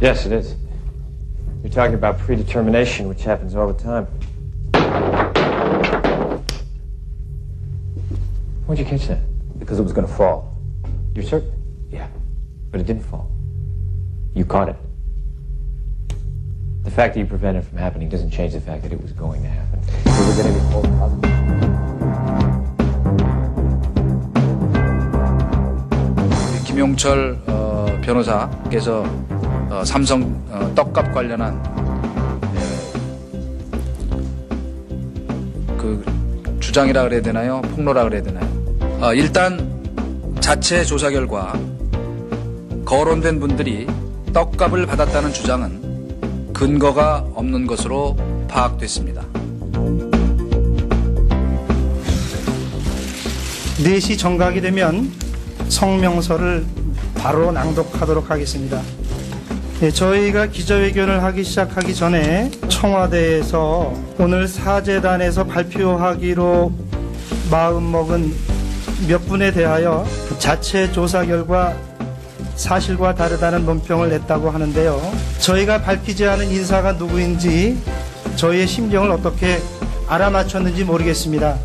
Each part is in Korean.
Yes, it is. You're talking about predetermination, which happens all the time. Why'd you catch that? Because it was going to fall. You're certain? Yeah. But it didn't fall. You caught it. The fact that you prevented it from happening doesn't change the fact that it was going to happen. We were going to be told positive. 김용철 변호사께서 삼성 떡값 관련한 그 주장이라 그래야 되나요? 폭로라 그래야 되나요? 일단 자체 조사 결과 거론된 분들이 떡값을 받았다는 주장은 근거가 없는 것으로 파악됐습니다. 4시 정각이 되면 성명서를 바로 낭독하도록 하겠습니다. 저희가 기자회견을 하기 시작하기 전에 청와대에서 오늘 사재단에서 발표하기로 마음먹은 몇 분에 대하여 자체 조사 결과 사실과 다르다는 논평을 냈다고 하는데요. 저희가 밝히지 않은 인사가 누구인지 저희의 심정을 어떻게 알아맞혔는지 모르겠습니다.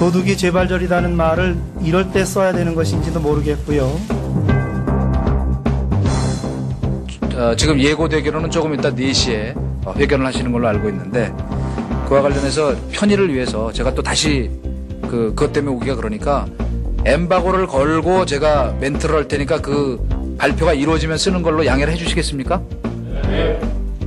도둑이 재발절이라는 말을 이럴 때 써야 되는 것인지도 모르겠고요. 지금 예고되기로는 조금 이따 4시에 회견을 하시는 걸로 알고 있는데 그와 관련해서 편의를 위해서 제가 또 다시 그것 때문에 오기가 그러니까 엠바고를 걸고 제가 멘트를 할 테니까 그 발표가 이루어지면 쓰는 걸로 양해를 해 주시겠습니까? 네.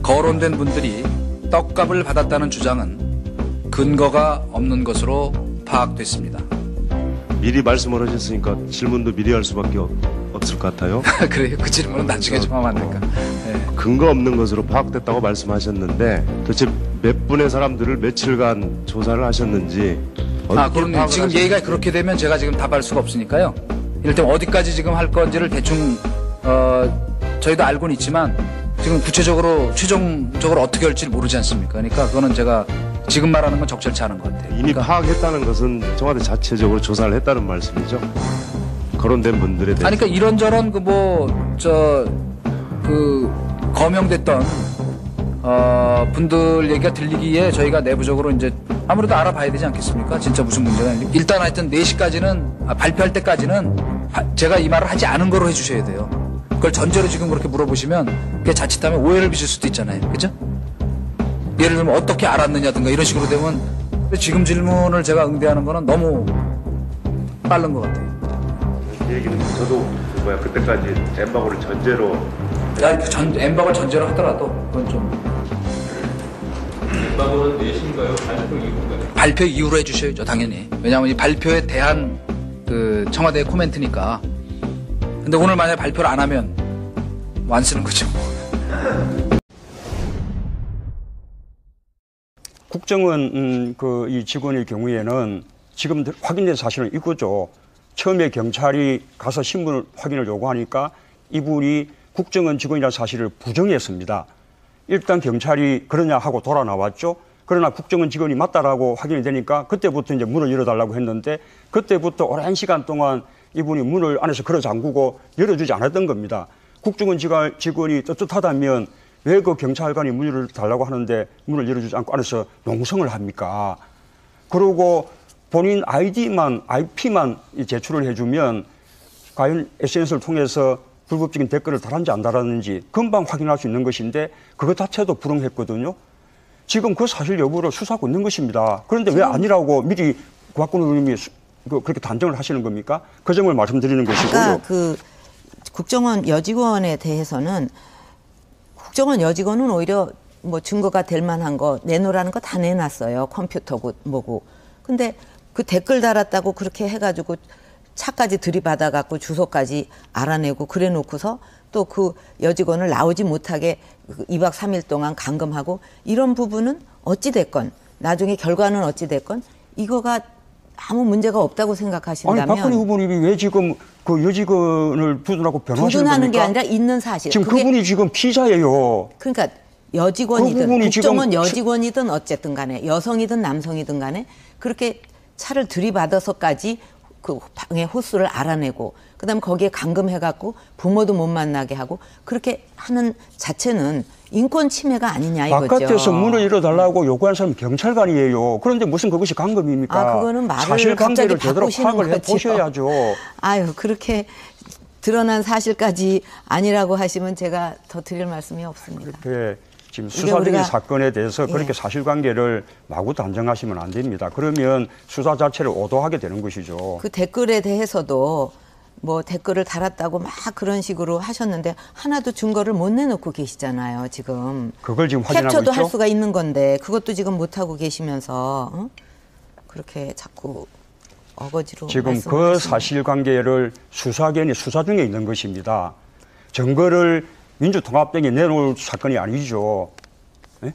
거론된 분들이 떡값을 받았다는 주장은 근거가 없는 것으로 파악됐습니다. 미리 말씀을 하셨으니까 질문도 미리 할 수밖에 없을 것 같아요. 그래요? 그 질문은 나중에 좀 하면 안 될까? 네. 근거 없는 것으로 파악됐다고 말씀하셨는데 도대체 몇 분의 사람들을 며칠간 조사를 하셨는지 그럼 지금 얘기가 그렇게 되면 제가 지금 답할 수가 없으니까요. 이를테면 어디까지 지금 할 건지를 대충 저희도 알고는 있지만 지금 구체적으로 최종적으로 어떻게 할지 모르지 않습니까? 그러니까 그거는 제가 지금 말하는 건 적절치 않은 것 같아요. 이미 그러니까, 파악했다는 것은 청와대 자체적으로 조사를 했다는 말씀이죠? 거론된 분들에 대해서. 그러니까 이런저런 거명됐던 분들 얘기가 들리기에 저희가 내부적으로 이제 아무래도 알아봐야 되지 않겠습니까? 진짜 무슨 문제가 있는지. 일단 하여튼 4시까지는 발표할 때까지는 제가 이 말을 하지 않은 거로 해주셔야 돼요. 그걸 전제로 지금 그렇게 물어보시면 그게 자칫하면 오해를 빚을 수도 있잖아요. 그죠? 예를 들면 어떻게 알았느냐든가 이런 식으로 되면 지금 질문을 제가 응대하는 거는 너무 빠른 것 같아요. 그 얘기는 저도 그때까지 엠바고를 전제로 엠바고를 전제로 하더라도 그건 좀 엠바고는 4시인가요? 발표 이후인가요? 발표 이후로 해주셔야죠, 당연히. 왜냐하면 이 발표에 대한 그 청와대의 코멘트니까. 근데 오늘 만약에 발표를 안 하면 안 쓰는 거죠. 국정원 이 직원의 경우에는 지금 확인된 사실은 이거죠. 처음에 경찰이 가서 신분 확인을 요구하니까 이분이 국정원 직원이라는 사실을 부정했습니다. 일단 경찰이 그러냐 하고 돌아 나왔죠. 그러나 국정원 직원이 맞다라고 확인이 되니까 그때부터 이제 문을 열어달라고 했는데 그때부터 오랜 시간 동안 이분이 문을 안에서 걸어 잠그고 열어주지 않았던 겁니다. 국정원 직원이 떳떳하다면 왜 그 경찰관이 문을 열어달라고 하는데 문을 열어주지 않고 안에서 농성을 합니까? 그러고 본인 IP만 제출을 해주면 과연 SNS를 통해서 불법적인 댓글을 달았는지 안 달았는지 금방 확인할 수 있는 것인데 그것 자체도 불응했거든요. 지금 그 사실 여부를 수사하고 있는 것입니다. 그런데 왜 아니라고 미리 박근혜 의원님이 그렇게 단정을 하시는 겁니까? 그 점을 말씀드리는 것이고요. 아까 그 국정원 여직원에 대해서는 국정원 여직원은 오히려 뭐 증거가 될 만한 거 내놓으라는 거 다 내놨어요. 컴퓨터고 뭐고. 근데 그 댓글 달았다고 그렇게 해가지고 차까지 들이받아갖고 주소까지 알아내고 그래 놓고서 또 그 여직원을 나오지 못하게 2박 3일 동안 감금하고 이런 부분은 어찌됐건 나중에 결과는 어찌됐건 이거가 아무 문제가 없다고 생각하신다면. 아니 박근혜 후보님이 왜 지금 그 여직원을 부둔하고 변호하시는 겁니까? 부둔하는 게 아니라 있는 사실. 지금 그분이 지금 피자예요. 그러니까 여직원이든 그 국정원 여직원이든 어쨌든 간에 여성이든 남성이든 간에 그렇게 차를 들이받아서까지 그 방의 호수를 알아내고 그다음에 거기에 감금해갖고 부모도 못 만나게 하고 그렇게 하는 자체는 인권 침해가 아니냐 이거죠. 바깥에서 문을 열어달라고 요구한 사람은 경찰관이에요. 그런데 무슨 그것이 감금입니까? 아, 그거는 말을 사실관계를 갑자기 제대로 바꾸시는 파악을 거죠. 해보셔야죠. 아유 그렇게 드러난 사실까지 아니라고 하시면 제가 더 드릴 말씀이 없습니다. 그 지금 수사적인 우리가- 사건에 대해서 예. 그렇게 사실관계를 마구 단정하시면 안 됩니다. 그러면 수사 자체를 오도하게 되는 것이죠. 그 댓글에 대해서도 뭐 댓글을 달았다고 막 그런 식으로 하셨는데 하나도 증거를 못 내놓고 계시잖아요. 지금 그걸 지금 확인하고 캡처도 있죠? 할 수가 있는 건데 그것도 지금 못 하고 계시면서 어? 그렇게 자꾸 어거지로 지금 그 말씀하시는 사실관계를 수사견이 수사 중에 있는 것입니다. 증거를 민주통합당이 내놓을 사건이 아니죠. 예?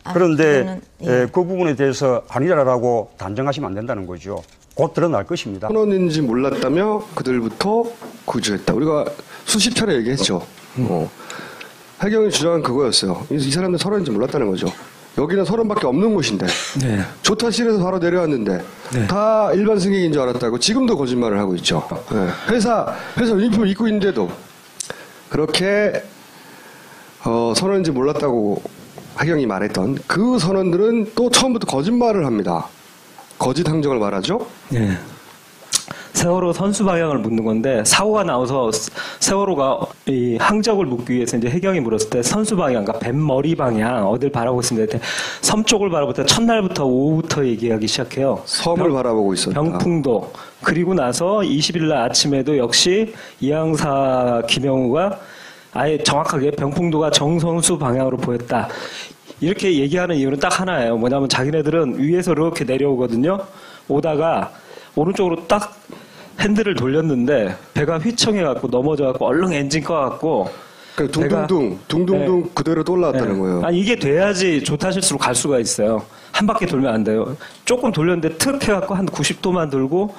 아, 그런데 그거는, 예. 그 부분에 대해서 아니라고 단정하시면 안 된다는 거죠. 곧 드러날 것입니다. 선언인지 몰랐다며 그들부터 구조했다. 우리가 수십 차례 얘기했죠. 해경이 주장한 그거였어요. 이 사람들 선언인지 몰랐다는 거죠. 여기는 선언밖에 없는 곳인데 조타실에서 바로 내려왔는데 다 일반 승객인 줄 알았다고 지금도 거짓말을 하고 있죠. 회사 유니폼을 입고 있는데도 그렇게 선언인지 몰랐다고 해경이 말했던 그 선언들은 또 처음부터 거짓말을 합니다. 거짓 항적을 말하죠. 예. 세월호 선수 방향을 묻는 건데 사고가 나와서 세월호가 이 항적을 묻기 위해서 이제 해경이 물었을 때 선수 방향, 그러니까 뱃머리 방향 어딜 바라보고 있습니다. 섬 쪽을 바라볼 때 첫날부터 오후부터 얘기하기 시작해요. 섬을 바라보고 있었다. 병풍도. 그리고 나서 20일 날 아침에도 역시 이항사 김영우가 아예 정확하게 병풍도가 정선수 방향으로 보였다. 이렇게 얘기하는 이유는 딱 하나예요. 뭐냐면 자기네들은 위에서 이렇게 내려오거든요. 오다가 오른쪽으로 딱 핸들을 돌렸는데 배가 휘청해갖고 넘어져갖고 얼른 엔진 꺼갖고 그러니까 둥둥둥 그대로 또 올라왔다는 거예요. 아니 이게 돼야지 조타실수로 갈 수가 있어요. 한 바퀴 돌면 안 돼요. 조금 돌렸는데 툭 해갖고 한 90도만 돌고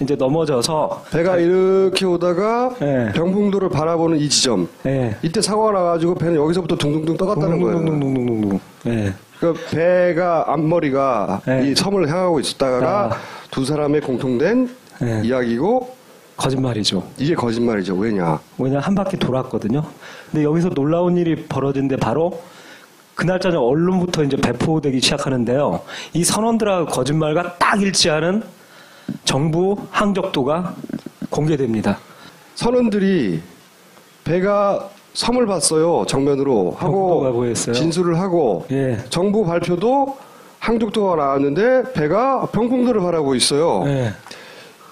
이제 넘어져서 배가 이렇게 오다가 예. 병풍도를 바라보는 이 지점. 예. 이때 사고가 나가지고 배는 여기서부터 둥둥둥 떠갔다는 거예요. 둥둥둥둥둥둥. 예. 그러니까 배가 앞머리가 예. 이 섬을 향하고 있었다가 두 사람의 공통된 예. 이야기고 거짓말이죠. 이게 거짓말이죠. 왜냐? 한 바퀴 돌았거든요. 근데 여기서 놀라운 일이 벌어진데 바로 그날 저녁 언론부터 이제 배포되기 시작하는데요. 이 선원들하고 거짓말과 딱 일치하는 정부 항적도가 공개됩니다. 선원들이 배가 섬을 봤어요. 정면으로 병풍도가 하고 보였어요. 진술을 하고 예. 정부 발표도 항적도가 나왔는데 배가 병풍도를 바라고 있어요. 예.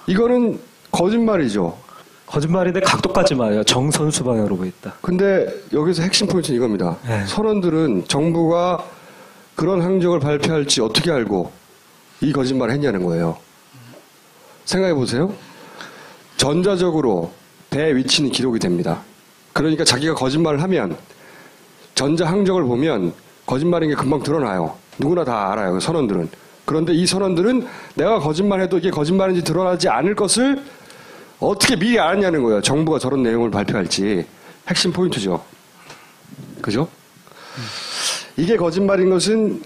이거는 거짓말이죠. 거짓말인데 각도까지 말이에요. 정선수 방향으로 보였다. 근데 여기서 핵심 포인트는 이겁니다. 네. 선원들은 정부가 그런 항적을 발표할지 어떻게 알고 이 거짓말을 했냐는 거예요. 생각해 보세요. 전자적으로 배 위치는 기록이 됩니다. 그러니까 자기가 거짓말을 하면 전자 항적을 보면 거짓말인 게 금방 드러나요. 누구나 다 알아요. 선원들은. 그런데 이 선원들은 내가 거짓말해도 이게 거짓말인지 드러나지 않을 것을 어떻게 미리 알았냐는 거예요. 정부가 저런 내용을 발표할지. 핵심 포인트죠. 그죠? 이게 거짓말인 것은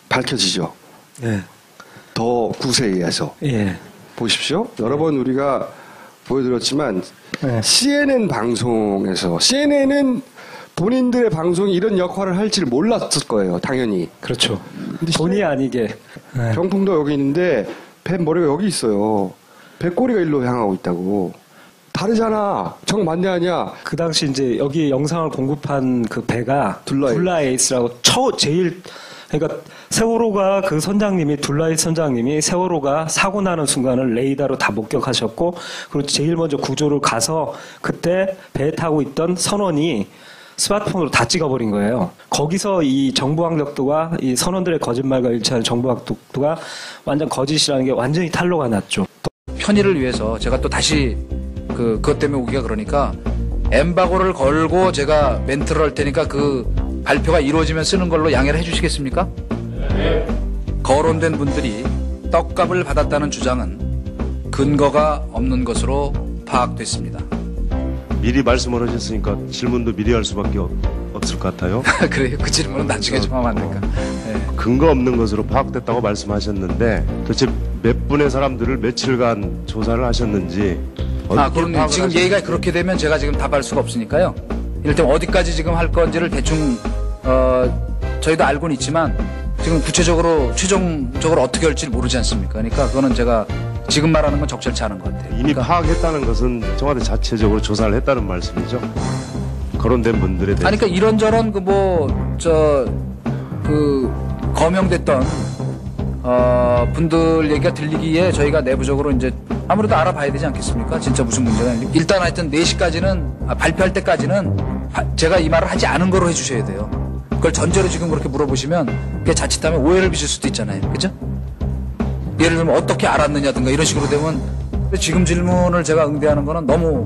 밝혀지죠. 예. 더 구세에 의해서. 예. 보십시오. 여러 번 우리가 보여드렸지만 네. CNN 방송에서 CNN은 본인들의 방송이 이런 역할을 할지를 몰랐을 거예요. 당연히. 그렇죠. 본의 아니게. 예. 병풍도 여기 있는데 배 머리가 여기 있어요. 배꼬리가 일로 향하고 있다고. 다르잖아. 정반대 아니야. 그 당시 이제 여기 영상을 공급한 그 배가 둘라에이스라고 제일 그러니까 세월호가 그 선장님이 둘라에이스 선장님이 세월호가 사고 나는 순간을 레이더로 다 목격하셨고 그리고 제일 먼저 구조를 가서 그때 배에 타고 있던 선원이 스마트폰으로 다 찍어버린 거예요. 거기서 이 정부 항적도가 이 선원들의 거짓말과 일치하는 정부 항적도가 완전 거짓이라는 게 완전히 탄로가 났죠. 편의를 위해서 제가 또 다시 그것 때문에 우기가 그러니까 엠바고를 걸고 제가 멘트를 할 테니까 그 발표가 이루어지면 쓰는 걸로 양해를 해주시겠습니까? 네. 거론된 분들이 떡값을 받았다는 주장은 근거가 없는 것으로 파악됐습니다. 미리 말씀을 하셨으니까 질문도 미리 할 수밖에 없을 것 같아요. 그래요? 그 질문은 나중에 좀 하면 안 될까? 네. 근거 없는 것으로 파악됐다고 말씀하셨는데 도대체 몇 분의 사람들을 며칠간 조사를 하셨는지. 그럼 지금 얘기가 그렇게 되면 제가 지금 답할 수가 없으니까요. 이를테면 어디까지 지금 할 건지를 대충 저희도 알고는 있지만 지금 구체적으로 최종적으로 어떻게 할지를 모르지 않습니까? 그러니까 그거는 제가 지금 말하는 건 적절치 않은 것 같아요. 이미 파악했다는 것은 청와대 자체적으로 조사를 했다는 말씀이죠. 거론된 분들에 대해서. 그러니까 이런저런 거명됐던 분들 얘기가 들리기에 저희가 내부적으로 이제 아무래도 알아봐야 되지 않겠습니까? 진짜 무슨 문제가 있는지. 일단 하여튼 4시까지는 발표할 때까지는 제가 이 말을 하지 않은 거로 해주셔야 돼요. 그걸 전제로 지금 그렇게 물어보시면 그게 자칫하면 오해를 빚을 수도 있잖아요. 그죠? 예를 들면 어떻게 알았느냐든가 이런 식으로 되면 지금 질문을 제가 응대하는 거는 너무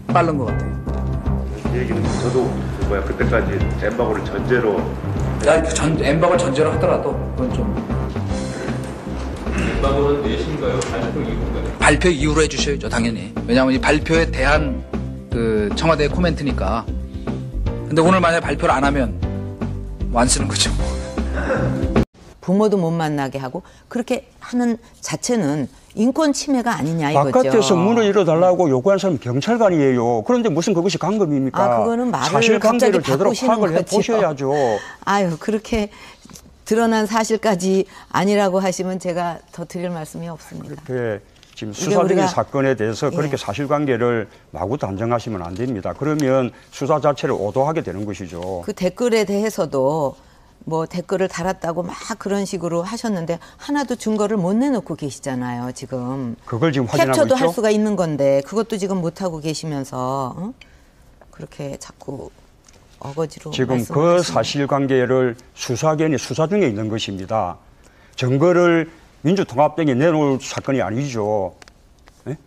빠른 것 같아요. 이 얘기는 저도 그때까지 엠바고를 전제로. 엠바고를 전제로 하더라도 그건 좀. 엠바고는 내신가요? 발표 이후인가요? 발표 이후로 해주셔야죠, 당연히. 왜냐하면 이 발표에 대한 청와대의 코멘트니까. 근데 오늘 만약에 발표를 안 하면 안 쓰는 거죠. 부모도 못 만나게 하고 그렇게 하는 자체는 인권 침해가 아니냐 이거죠. 바깥에서 문을 열어달라고 요구한 사람은 경찰관이에요. 그런데 무슨 그것이 강금입니까? 그거는 말을 사실관계를 갑자기 제대로 바꾸시는 파악을 해보셔야죠. 아유, 그렇게 드러난 사실까지 아니라고 하시면 제가 더 드릴 말씀이 없습니다. 지금 수사 중인 사건에 대해서 그렇게 사실관계를 마구 단정하시면 안 됩니다. 그러면 수사 자체를 오도하게 되는 것이죠. 그 댓글에 대해서도 뭐 댓글을 달았다고 막 그런 식으로 하셨는데 하나도 증거를 못 내놓고 계시잖아요, 지금. 그걸 지금 확인하고 캡처도 있죠? 할 수가 있는 건데 그것도 지금 못하고 계시면서 그렇게 자꾸 어거지로 지금 그 사실관계를 수사견이 수사 중에 있는 것입니다. 증거를 민주통합당이 내놓을 사건이 아니죠. 네?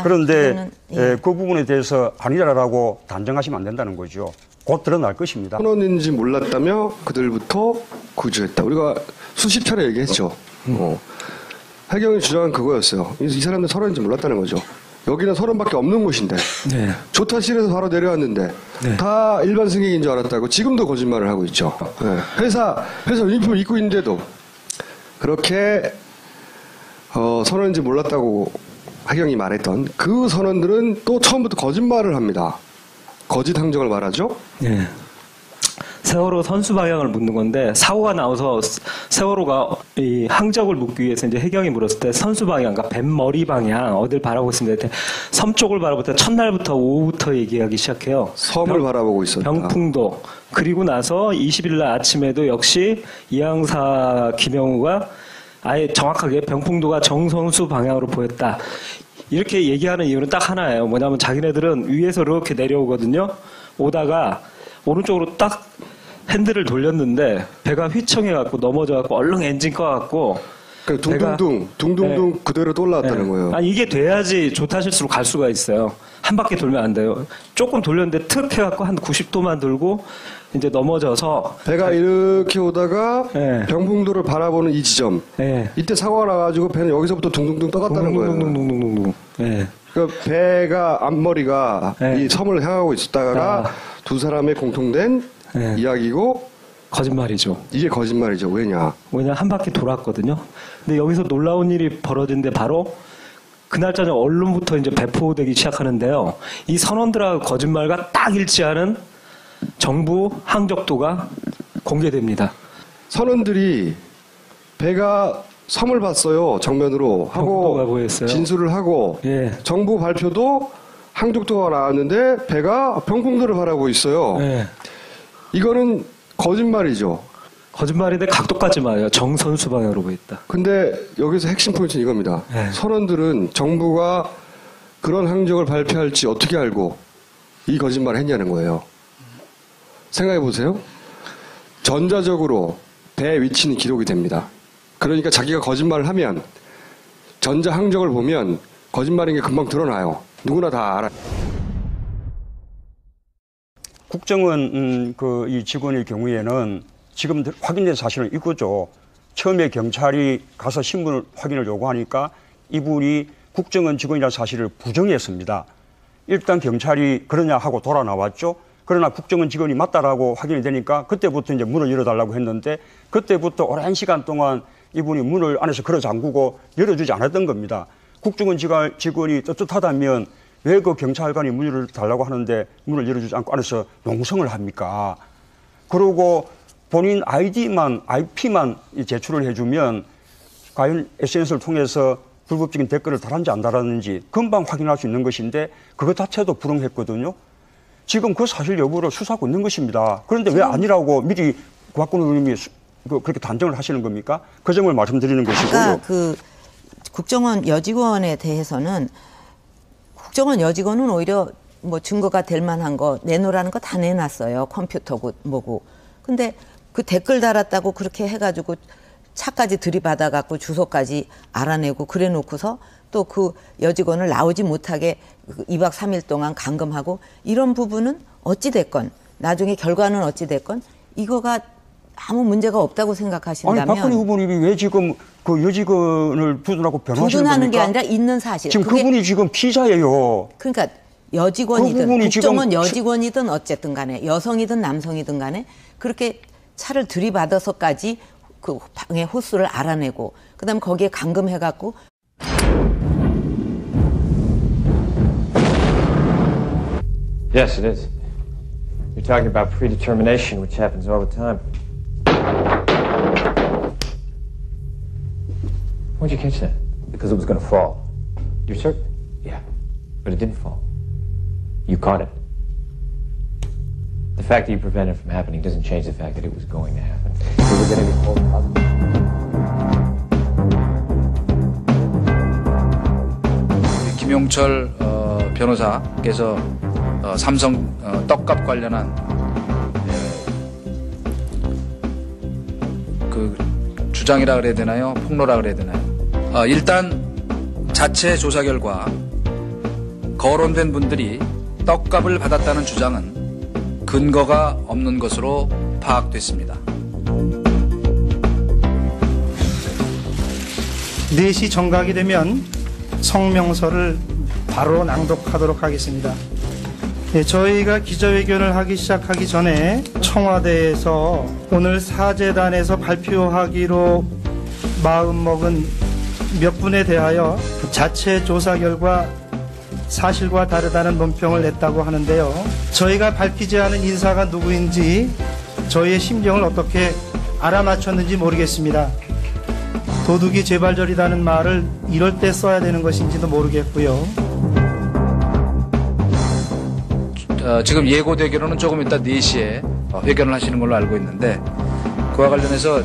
그런데 그 부분에 대해서 아니라고 단정하시면 안 된다는 거죠. 곧 드러날 것입니다. 선언인지 몰랐다며 그들부터 구조했다. 우리가 수십 차례 얘기했죠. 해경이 주장한 그거였어요. 이 사람들 선언인지 몰랐다는 거죠. 여기는 선언밖에 없는 곳인데 조타실에서 바로 내려왔는데 다 일반 승객인 줄 알았다고 지금도 거짓말을 하고 있죠. 회사 유니폼을 입고 있는데도 그렇게 선언인지 몰랐다고 해경이 말했던 그 선언들은 또 처음부터 거짓말을 합니다. 거짓 항적을 말하죠? 네. 세월호 선수 방향을 묻는 건데 사고가 나와서 세월호가 이 항적을 묻기 위해서 이제 해경이 물었을 때 선수 방향, 그러니까 뱃머리 방향 어딜 바라보고 있습니다. 섬 쪽을 바라볼 때 첫날부터 오후부터 얘기하기 시작해요. 섬을 바라보고 있었다. 병풍도. 그리고 나서 20일 날 아침에도 역시 이항사 김영우가 아예 정확하게 병풍도가 정선수 방향으로 보였다. 이렇게 얘기하는 이유는 딱 하나예요. 뭐냐면 자기네들은 위에서 이렇게 내려오거든요. 오다가 오른쪽으로 딱 핸들을 돌렸는데 배가 휘청해갖고 넘어져갖고 얼른 엔진 꺼갖고 둥둥둥 그대로 또 올라왔다는 거예요. 아니 이게 돼야지 조타실수로 갈 수가 있어요. 한 바퀴 돌면 안 돼요. 조금 돌렸는데 툭 해갖고 한 90도만 돌고 이제 넘어져서 배가 이렇게 오다가 병풍도를 바라보는 이 지점 이때 사고가 나가지고 배는 여기서부터 둥둥둥 떠갔다는 거예요. 둥둥둥둥둥. 그러니까 배가 앞머리가 이 섬을 향하고 있었다가 두 사람의 공통된 이야기고 거짓말이죠. 이게 거짓말이죠. 왜냐 한 바퀴 돌았거든요. 근데 여기서 놀라운 일이 벌어진데 바로 그날 저녁 언론부터 이제 배포되기 시작하는데요. 이 선원들하고 거짓말과 딱 일치하는 정부 항적도가 공개됩니다. 선원들이 배가 섬을 봤어요. 정면으로 하고 진술을 하고 정부 발표도 항적도가 나왔는데 배가 병풍도를 바라보고 있어요. 이거는 거짓말이죠. 거짓말인데 각도까지 말이에요. 정선수 방향으로 보였다. 근데 여기서 핵심 포인트는 이겁니다. 선원들은 정부가 그런 항적을 발표할지 어떻게 알고 이 거짓말을 했냐는 거예요. 생각해 보세요. 전자적으로 배 위치는 기록이 됩니다. 그러니까 자기가 거짓말을 하면 전자 항적을 보면 거짓말인 게 금방 드러나요. 누구나 다 알아요. 국정원 이 직원의 경우에는 지금 확인된 사실은 이거죠. 처음에 경찰이 가서 신분 확인을 요구하니까 이분이 국정원 직원이라는 사실을 부정했습니다. 일단 경찰이 그러냐 하고 돌아 나왔죠. 그러나 국정원 직원이 맞다라고 확인이 되니까 그때부터 이제 문을 열어달라고 했는데 그때부터 오랜 시간 동안 이분이 문을 안에서 걸어 잠그고 열어주지 않았던 겁니다. 국정원 직원이 떳떳하다면 왜 그 경찰관이 문을 달라고 하는데 문을 열어주지 않고 안에서 농성을 합니까? 그러고 본인 IP만 제출을 해주면 과연 SNS를 통해서 불법적인 댓글을 달았는지 안 달았는지 금방 확인할 수 있는 것인데 그것 자체도 불응했거든요. 지금 그 사실 여부를 수사하고 있는 것입니다. 그런데 왜 아니라고 미리 박근혜 의원님이 그렇게 단정을 하시는 겁니까? 그 점을 말씀드리는 것이고요. 아까 그 국정원 여직원에 대해서는 국정원 여직원은 오히려 뭐 증거가 될 만한 거 내놓으라는 거 다 내놨어요. 컴퓨터고 뭐고. 근데 그 댓글 달았다고 그렇게 해가지고 차까지 들이받아갖고 주소까지 알아내고 그래 놓고서 또 그 여직원을 나오지 못하게 2박 3일 동안 감금하고 이런 부분은 어찌됐건 나중에 결과는 어찌됐건 이거가 아무 문제가 없다고 생각하신다면 아니 박근혜 후보님이 왜 지금 그 여직원을 부둔하고 변호하시는 겁니까? 부둔하는 게 아니라 있는 사실. 지금 그분이 지금 피의자예요. 그러니까 여직원이든 그 국정원 지금 여직원이든 어쨌든 간에 여성이든 남성이든 간에 그렇게 차를 들이받아서까지 그 방의 호수를 알아내고 그다음에 거기에 감금해갖고 Yes, it is. You're talking about predetermination, which happens all the time. Why'd you catch that? Because it was going to fall. You're certain? Yeah. But it didn't fall. You caught it. The fact that you prevented it from happening doesn't change the fact that it was going to happen. It was going to be false positive. 김용철 변호사께서 삼성 떡값 관련한 그 주장이라 그래야 되나요? 폭로라 그래야 되나요? 일단 자체 조사 결과 거론된 분들이 떡값을 받았다는 주장은 근거가 없는 것으로 파악됐습니다. 4시 정각이 되면 성명서를 바로 낭독하도록 하겠습니다. 네, 저희가 기자회견을 하기 시작하기 전에 청와대에서 오늘 사재단에서 발표하기로 마음먹은 몇 분에 대하여 자체 조사 결과 사실과 다르다는 논평을 냈다고 하는데요. 저희가 밝히지 않은 인사가 누구인지 저희의 심정을 어떻게 알아맞혔는지 모르겠습니다. 도둑이 재발절이라는 말을 이럴 때 써야 되는 것인지도 모르겠고요. 지금 예고되기로는 조금 이따 4시에 회견을 하시는 걸로 알고 있는데 그와 관련해서